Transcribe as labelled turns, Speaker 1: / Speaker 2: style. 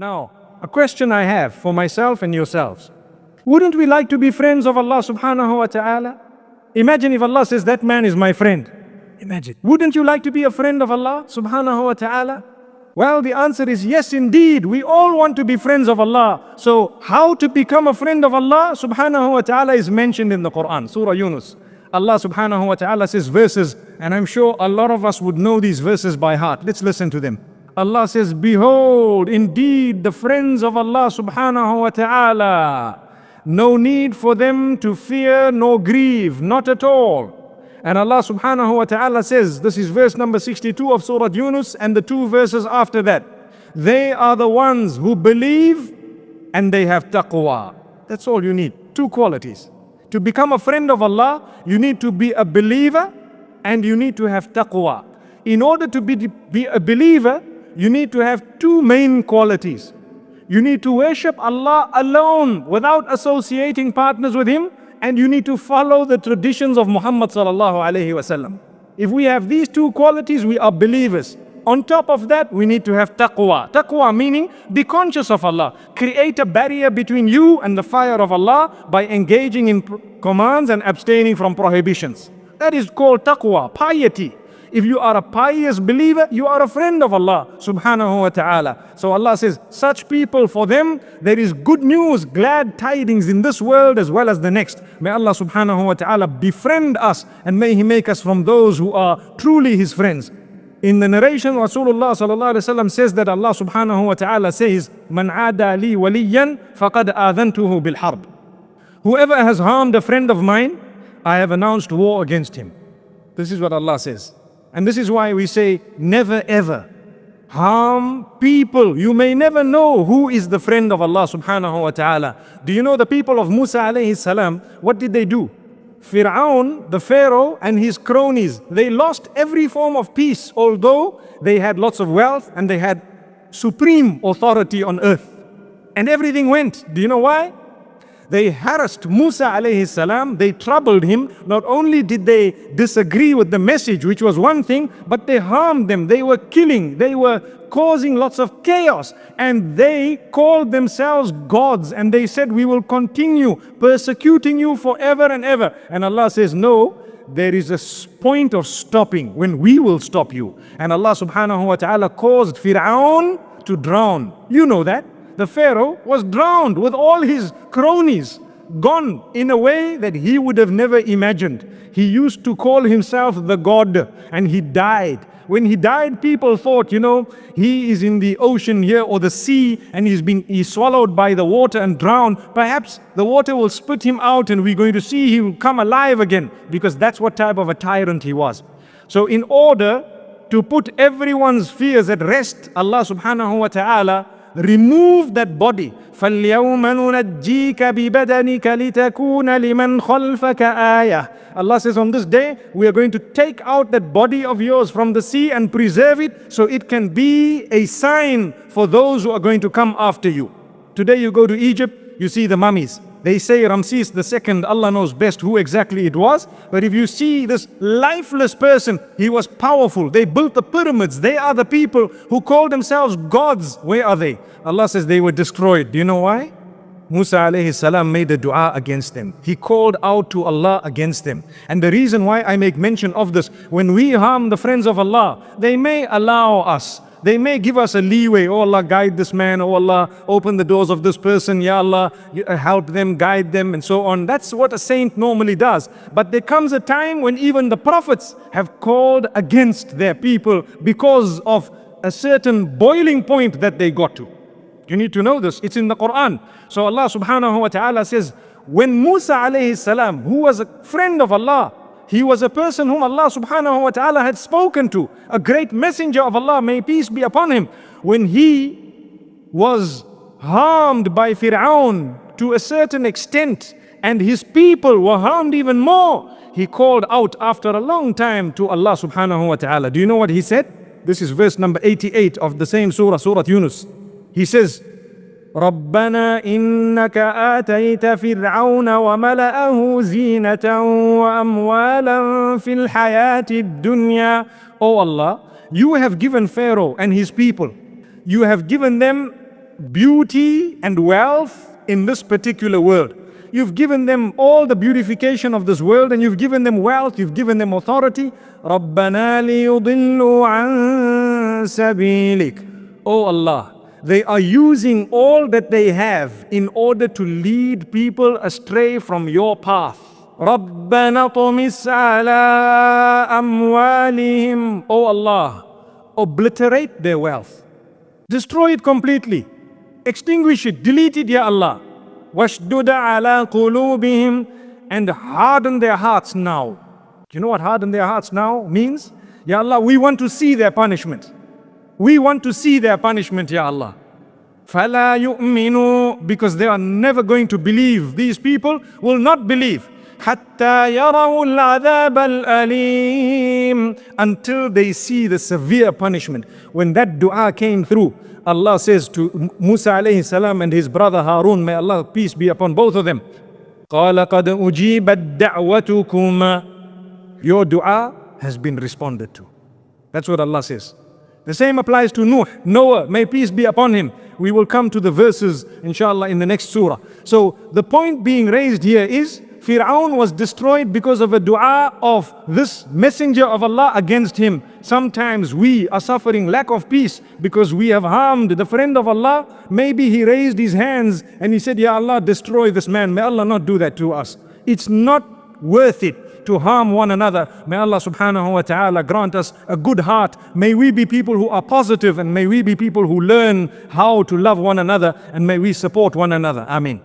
Speaker 1: Now, a question I have for myself and yourselves. Wouldn't we like to be friends of Allah subhanahu wa ta'ala? Imagine if Allah says, that man is my friend. Imagine. Wouldn't you like to be a friend of Allah subhanahu wa ta'ala? Well, the answer is yes, indeed. We all want to be friends of Allah. So, how to become a friend of Allah subhanahu wa ta'ala is mentioned in the Quran, Surah Yunus. Allah subhanahu wa ta'ala says verses, and I'm sure a lot of us would know these verses by heart. Let's listen to them. Allah says, behold, indeed the friends of Allah subhanahu wa ta'ala, no need for them to fear nor grieve, not at all. And Allah subhanahu wa ta'ala says, this is verse number 62 of Surah Yunus and the two verses after that. They are the ones who believe and they have taqwa. That's all you need. Two qualities. To become a friend of Allah, you need to be a believer and you need to have taqwa. In order to be a believer, you need to have two main qualities. You need to worship Allah alone without associating partners with Him, and you need to follow the traditions of Muhammad sallallahu alaihi wasallam. If we have these two qualities, we are believers. On top of that, we need to have taqwa. Taqwa meaning be conscious of Allah. Create a barrier between you and the fire of Allah by engaging in commands and abstaining from prohibitions. That is called taqwa, piety. If you are a pious believer, you are a friend of Allah subhanahu wa ta'ala. So Allah says, such people, for them, there is good news, glad tidings in this world as well as the next. May Allah subhanahu wa ta'ala befriend us and may He make us from those who are truly His friends. In the narration, Rasulullah sallallahu alaihi wasallam says that Allah subhanahu wa ta'ala says, Man aada li waliyan faqad adhantuhu bil harb. Whoever has harmed a friend of mine, I have announced war against him. This is what Allah says. And this is why we say, never ever harm people. You may never know who is the friend of Allah subhanahu wa ta'ala. Do you know the people of Musa alayhi salam, what did they do? Fir'aun, the Pharaoh and his cronies, they lost every form of peace, although they had lots of wealth and they had supreme authority on earth. And everything went. Do you know why? They harassed Musa alayhi salam, they troubled him. Not only did they disagree with the message, which was one thing, but they harmed them, they were killing, they were causing lots of chaos. And they called themselves gods and they said, we will continue persecuting you forever and ever. And Allah says, no, there is a point of stopping when we will stop you. And Allah subhanahu wa ta'ala caused Fir'aun to drown. You know that. The Pharaoh was drowned with all his cronies, gone in a way that he would have never imagined. He used to call himself the God and he died. When he died, people thought, he is in the ocean here or the sea and he's swallowed by the water and drowned. Perhaps the water will spit him out and we're going to see him come alive again, because that's what type of a tyrant he was. So in order to put everyone's fears at rest, Allah subhanahu wa ta'ala remove that body. فَالْيَوْمَ نُنَجِّيكَ بِبَدَنِكَ لِتَكُونَ لِمَنْ خَلْفَكَ آيَةً. Allah says, on this day, we are going to take out that body of yours from the sea and preserve it so it can be a sign for those who are going to come after you. Today you go to Egypt, you see the mummies. They say Ramses II, Allah knows best who exactly it was. But if you see this lifeless person, he was powerful. They built the pyramids. They are the people who call themselves gods. Where are they? Allah says they were destroyed. Do you know why? Musa alayhi salam made a dua against them. He called out to Allah against them. And the reason why I make mention of this, when we harm the friends of Allah, they may allow us. They may give us a leeway. Oh Allah, guide this man. Oh Allah, open the doors of this person. Ya Allah, help them, guide them, and so on. That's what a saint normally does. But there comes a time when even the prophets have called against their people because of a certain boiling point that they got to. You need to know this. It's in the Quran. So Allah subhanahu wa ta'ala says, when Musa alayhi salam, who was a friend of Allah, he was a person whom Allah subhanahu wa ta'ala had spoken to, a great messenger of Allah, may peace be upon him. When he was harmed by Fir'aun to a certain extent and his people were harmed even more, he called out after a long time to Allah subhanahu wa ta'ala. Do you know what he said? This is verse number 88 of the same surah, Surah Yunus. He says, رَبَّنَا إِنَّكَ آتَيْتَ فِرْعَوْنَ وَمَلَأَهُ زِينَةً وَأَمْوَالًا فِي الْحَيَاةِ الدُّنْيَا. O Allah, you have given Pharaoh and his people, you have given them beauty and wealth in this particular world. You've given them all the beautification of this world, and you've given them wealth, you've given them authority. رَبَّنَا لِيُضِلُّوا عَن سَبِيلِكَ. Oh Allah, they are using all that they have in order to lead people astray from your path. رَبَّنَا طُمِسْ عَلَىٰ أَمْوَالِهِمْ. Oh Allah, obliterate their wealth. Destroy it completely. Extinguish it, delete it, Ya Allah. وَاشْدُدَ عَلَىٰ قُلُوبِهِمْ. And harden their hearts now. Do you know what harden their hearts now means? Ya Allah, we want to see their punishment. We want to see their punishment, Ya Allah. فَلَا يُؤْمِنُوا. Because they are never going to believe. These people will not believe. حَتَّى يَرَوُا الْعَذَابَ الْأَلِيمِ. Until they see the severe punishment. When that dua came through, Allah says to Musa alayhi salam and his brother Harun, may Allah peace be upon both of them, قَالَ قَدْ أُجِيبَتْ دَعْوَتُكُمَا. Your dua has been responded to. That's what Allah says. The same applies to Noah, may peace be upon him. We will come to the verses inshallah in the next surah. So the point being raised here is Fir'aun was destroyed because of a dua of this messenger of Allah against him. Sometimes we are suffering lack of peace because we have harmed the friend of Allah. Maybe he raised his hands and he said, Ya Allah, destroy this man. May Allah not do that to us. It's not worth it to harm one another. May Allah subhanahu wa ta'ala grant us a good heart. May we be people who are positive, and may we be people who learn how to love one another, and may we support one another. Ameen.